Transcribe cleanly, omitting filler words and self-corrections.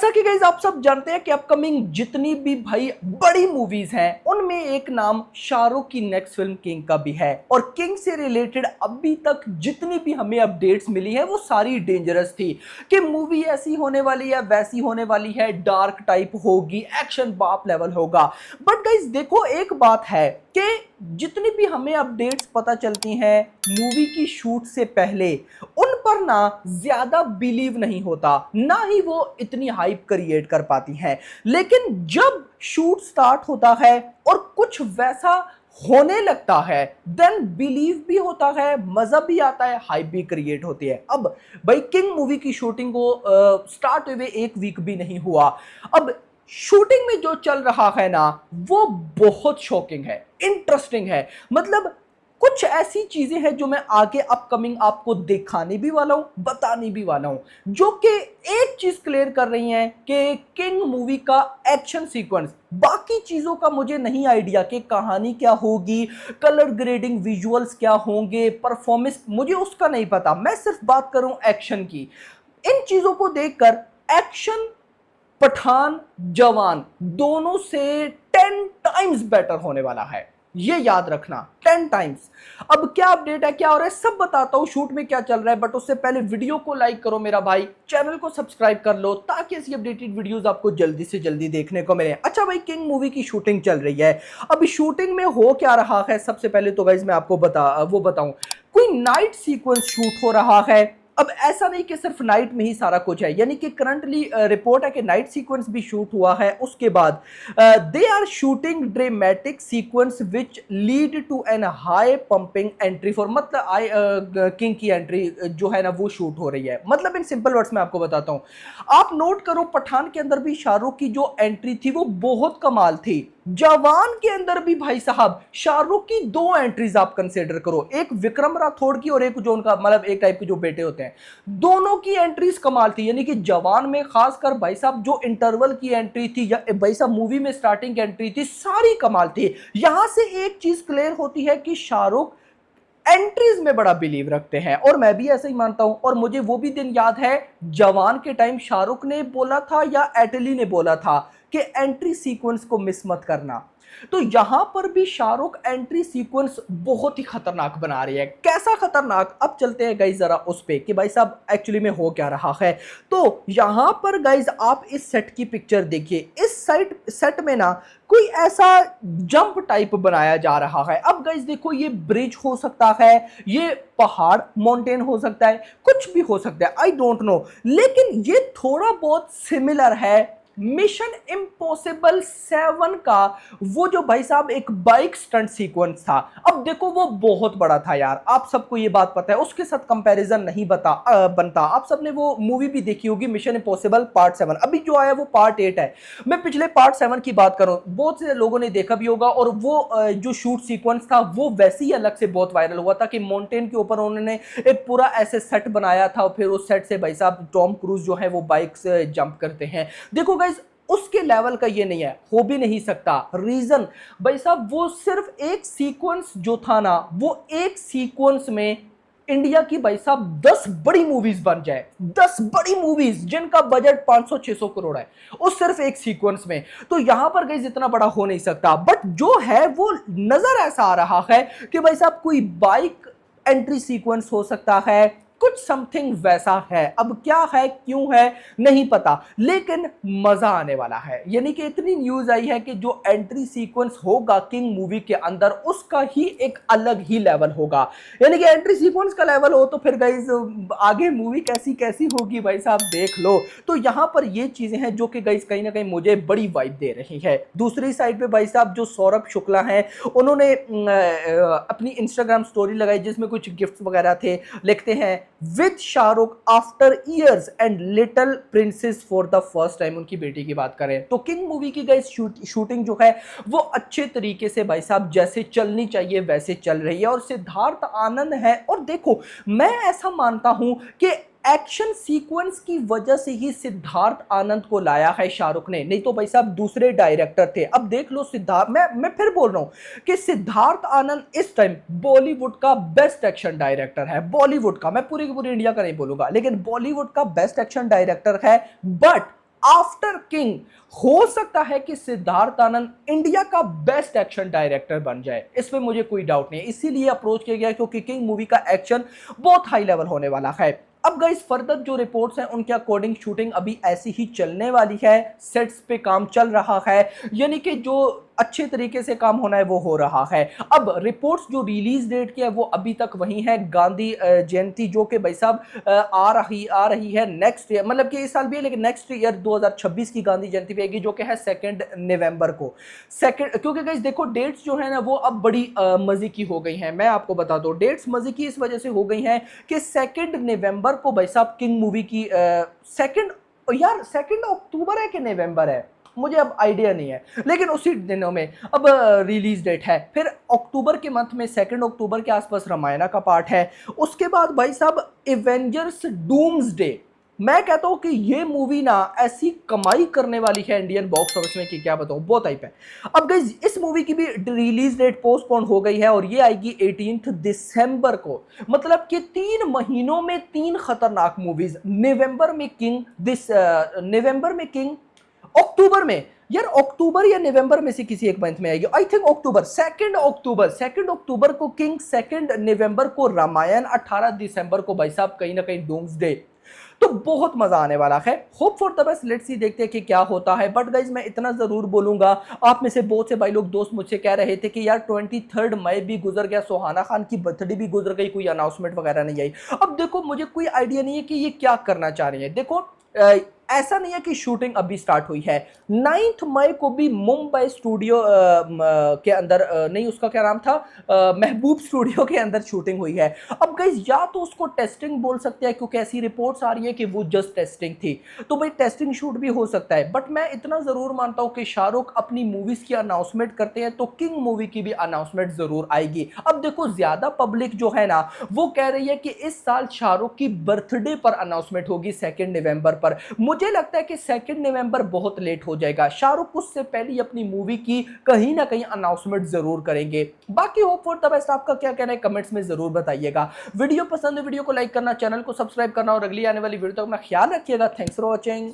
जैसा कि गाइस आप सब जानते हैं कि अपकमिंग जितनी भी भाई बड़ी मूवीज हैं उनमें एक नाम शाहरुख की नेक्स्ट फिल्म किंग का भी है। और किंग से रिलेटेड अभी तक जितनी भी हमें अपडेट्स मिली है वो सारी डेंजरस थी कि मूवी ऐसी होने वाली है, वैसी होने वाली है, डार्क टाइप होगी, एक्शन बाप लेवल होगा। बट गाइस देखो, एक बात है कि जितनी भी हमें अपडेट्स पता चलती हैं मूवी की शूट से पहले, उन पर ना ज्यादा बिलीव नहीं होता, ना ही वो इतनी हाइप क्रिएट कर पाती हैं। लेकिन जब शूट स्टार्ट होता है और कुछ वैसा होने लगता है, देन बिलीव भी होता है, मजा भी आता है, हाइप भी क्रिएट होती है। अब भाई किंग मूवी की शूटिंग को स्टार्ट हुए एक वीक भी नहीं हुआ। अब शूटिंग में जो चल रहा है ना वो बहुत शॉकिंग है, इंटरेस्टिंग है। मतलब कुछ ऐसी चीजें हैं जो मैं आगे अपकमिंग आपको दिखाने भी वाला हूं, बताने भी वाला हूं, जो कि एक चीज क्लियर कर रही हैं कि किंग मूवी का एक्शन सीक्वेंस, बाकी चीजों का मुझे नहीं आइडिया कि कहानी क्या होगी, कलर ग्रेडिंग, विजुअल्स क्या होंगे, परफॉर्मेंस, मुझे उसका नहीं पता। मैं सिर्फ बात करूं एक्शन की। इन चीजों को देखकर एक्शन पठान जवान दोनों से 10 टाइम्स बेटर होने वाला है, ये याद रखना, 10 टाइम्स। अब क्या अपडेट है, क्या हो रहा है, सब बताता हूं, शूट में क्या चल रहा है। बट उससे पहले वीडियो को लाइक करो मेरा भाई, चैनल को सब्सक्राइब कर लो ताकि ऐसी अपडेटेड वीडियोस आपको जल्दी से जल्दी देखने को मिले। अच्छा भाई, किंग मूवी की शूटिंग चल रही है। अब शूटिंग में हो क्या रहा है, सबसे पहले तो गाइस मैं आपको बताऊं, कोई नाइट सीक्वेंस शूट हो रहा है। अब ऐसा नहीं कि सिर्फ नाइट में ही सारा कुछ है, यानी कि करंटली रिपोर्ट है कि नाइट सीक्वेंस भी शूट हुआ है। उसके बाद they are shooting dramatic sequence which lead to an high pumping entry for, मतलब आई किंग की एंट्री जो है ना वो शूट हो रही है। मतलब इन सिंपल वर्ड्स में आपको बताता हूं, आप नोट करो पठान के अंदर भी शाहरुख की जो एंट्री थी वो बहुत कमाल थी। जवान के अंदर भी भाई साहब शाहरुख की 2 एंट्रीज आप कंसीडर करो, एक विक्रम राठौड़ की और एक जो उनका मतलब एक टाइप के जो बेटे होते हैं, दोनों की एंट्रीज कमाल थी। यानी कि जवान में खासकर भाई साहब जो इंटरवल की एंट्री थी या भाई साहब मूवी में स्टार्टिंग एंट्री थी, सारी कमाल थी। यहां से एक चीज क्लियर होती है कि शाहरुख एंट्रीज में बड़ा बिलीव रखते हैं, और मैं भी ऐसे ही मानता हूं। और मुझे वो भी दिन याद है जवान के टाइम शाहरुख ने बोला था या एटली ने बोला था कि एंट्री सीक्वेंस को मिस मत करना। तो यहां पर भी शाहरुख एंट्री सीक्वेंस बहुत ही खतरनाक बना रही है। कैसा खतरनाक, अब चलते हैं गाइज जरा उस पे कि भाई साहब एक्चुअली में हो क्या रहा है। तो यहां पर गाइज आप इस सेट की पिक्चर देखिए, इस सेट में ना कोई ऐसा जंप टाइप बनाया जा रहा है। अब गाइज देखो, ये ब्रिज हो सकता है, ये पहाड़ माउंटेन हो सकता है, कुछ भी हो सकता है, आई डोंट नो। लेकिन ये थोड़ा बहुत सिमिलर है मिशन इम्पॉसिबल 7 का वो जो भाई साहब एक बाइक स्टंट सीक्वेंस था। अब देखो वो बहुत बड़ा था यार, आप सबको ये बात पता है, उसके साथ कंपैरिजन नहीं बनता। आप सबने वो मूवी भी देखी होगी मिशन इम्पॉसिबल पार्ट 7, अभी जो आया वो पार्ट 8 है। मैं पिछले पार्ट 7 की बात करूं, बहुत से लोगों ने देखा भी होगा, और वो जो शूट सीक्वेंस था वो वैसे ही अलग से बहुत वायरल हुआ था कि माउंटेन के ऊपर उन्होंने एक पूरा ऐसे सेट बनाया था, फिर उस सेट से भाई साहब टॉम क्रूज जो है वो बाइक से जंप करते हैं। देखो उसके लेवल का ये नहीं है, हो भी नहीं सकता। रीजन भाई साहब वो सिर्फ एक सीक्वेंस जो था ना, वो एक सीक्वेंस में इंडिया की भाई साहब 10 बड़ी मूवीज बन जाए, 10 बड़ी मूवीज जिनका बजट 500-600 करोड़ है, उस सिर्फ एक सीक्वेंस में। तो यहां पर गई इतना बड़ा हो नहीं सकता। बट जो है वो नजर ऐसा आ रहा है कि भाई साहब कोई बाइक एंट्री सीक्वेंस हो सकता है, कुछ समथिंग वैसा है। अब क्या है, क्यों है, नहीं पता, लेकिन मजा आने वाला है। यानी कि इतनी न्यूज आई है कि जो एंट्री सीक्वेंस होगा किंग मूवी के अंदर उसका ही एक अलग ही लेवल होगा। यानी कि एंट्री सीक्वेंस का लेवल हो तो फिर गाइस आगे मूवी कैसी कैसी होगी भाई साहब देख लो। तो यहां पर ये चीजें हैं जो कि गाइस कहीं ना कहीं मुझे बड़ी वाइब दे रही है। दूसरी साइड पे भाई साहब जो सौरभ शुक्ला हैं, उन्होंने अपनी इंस्टाग्राम स्टोरी लगाई जिसमें कुछ गिफ्ट वगैरह थे, लिखते हैं with Shahrukh after years and little princess for the first time. उनकी बेटी की बात करें तो किंग मूवी की गाइस शूटिंग जो है वो अच्छे तरीके से भाई साहब जैसे चलनी चाहिए वैसे चल रही है, और सिद्धार्थ आनंद है। और देखो मैं ऐसा मानता हूं कि एक्शन सीक्वेंस की वजह से ही सिद्धार्थ आनंद को लाया है शाहरुख ने, नहीं तो भाई साहब दूसरे डायरेक्टर थे। अब देख लो सिद्धार्थ, मैं फिर बोल रहा हूं कि सिद्धार्थ आनंद इस टाइम बॉलीवुड का बेस्ट एक्शन डायरेक्टर है। बॉलीवुड का, मैं पूरी की पूरी इंडिया का नहीं बोलूंगा, लेकिन बॉलीवुड का बेस्ट एक्शन डायरेक्टर है। बट आफ्टर किंग हो सकता है कि सिद्धार्थ आनंद इंडिया का बेस्ट एक्शन डायरेक्टर बन जाए, इसमें मुझे कोई डाउट नहीं है। इसीलिए अप्रोच किया गया क्योंकि किंग मूवी का एक्शन बहुत हाई लेवल होने वाला है। अब गाइस फर्दर जो रिपोर्ट्स हैं उनके अकॉर्डिंग शूटिंग अभी ऐसी ही चलने वाली है, सेट्स पे काम चल रहा है, यानी कि जो अच्छे तरीके से काम होना है वो हो रहा है। अब रिपोर्ट्स जो रिलीज डेट की है वो अभी तक वही है, गांधी जयंती, जो कि भाई साहब आ रही है नेक्स्ट ईयर, मतलब कि इस साल भी है लेकिन नेक्स्ट ईयर 2026 की गांधी जयंती पे आएगी, जो कि है 2 नवंबर को। सेकंड, क्योंकि गाइस देखो डेट्स जो है ना वो अब बड़ी मजे की हो गई हैं। मैं आपको बता दूं डेट्स मजे की इस वजह से हो गई हैं कि 2 नवंबर को भाई साहब किंग मूवी की सेकंड, यार 2 अक्टूबर है कि नवंबर है मुझे अब आइडिया नहीं है, लेकिन उसी दिनों में अब रिलीज डेट है। फिर अक्टूबर के मंथ में 2 अक्टूबर के आसपास रामायणा का पार्ट है। उसके बाद भाई साहब एवेंजर्स डूम्सडे, मैं कहता हूं कि ये मूवी ना ऐसी कमाई करने वाली है इंडियन बॉक्स ऑफिस में कि क्या बताऊं, बहुत हाइप है। अब गाइस इस मूवी की भी रिलीज डेट पोस्टपोन हो गई है और ये आएगी 18 दिसंबर को। मतलब कि 3 महीनों में 3 खतरनाक मूवीज, नवंबर में किंग, अक्टूबर में, यार अक्टूबर या नवंबर में से किसी एक मंथ में आएगी, आई थिंक अक्टूबर, 2 अक्टूबर को किंग, 2 नवंबर को रामायण, 18 दिसंबर को भाई साहब कहीं ना कहीं डूम्सडे। तो बहुत मजा आने वाला है। Hope for the best, let's see, देखते हैं कि क्या होता है। बट गाइज मैं इतना जरूर बोलूंगा, आप में से बहुत से भाई लोग दोस्त मुझसे कह रहे थे कि यार 23 मई भी गुजर गया, सुहाना खान की बर्थडे भी गुजर गई, कोई अनाउंसमेंट वगैरह नहीं आई। अब देखो मुझे कोई आइडिया नहीं है कि ये क्या करना चाह रही है। देखो ऐसा नहीं है कि शूटिंग अभी स्टार्ट हुई है। 9 मई को भी मुंबई स्टूडियो के अंदर नहीं, उसका क्या नाम था, महबूब स्टूडियो के अंदर शूटिंग हुई है। अब गाइस या तो उसको टेस्टिंग बोल सकते हैं क्योंकि ऐसी रिपोर्ट्स आ रही है कि वो जस्ट टेस्टिंग थी, तो भाई टेस्टिंग शूट भी हो सकता है। बट मैं इतना जरूर मानता हूं कि शाहरुख अपनी मूवीज की अनाउंसमेंट करते हैं तो किंग मूवी की भी अनाउंसमेंट जरूर आएगी। अब देखो ज्यादा पब्लिक जो है ना वो कह रही है कि इस साल शाहरुख की बर्थडे पर अनाउंसमेंट होगी 2 नवंबर पर। मुझे लगता है कि 2 नवंबर बहुत लेट हो जाएगा, शाहरुख उससे पहले अपनी मूवी की कहीं ना कहीं अनाउंसमेंट जरूर करेंगे। बाकी होप फॉर द बेस्ट, आपका क्या कहना है कमेंट्स में जरूर बताइएगा। वीडियो पसंद है वीडियो को लाइक करना, चैनल को सब्सक्राइब करना और अगली आने वाली वीडियो तक अपना ख्याल रखिएगा। Thanks for watching.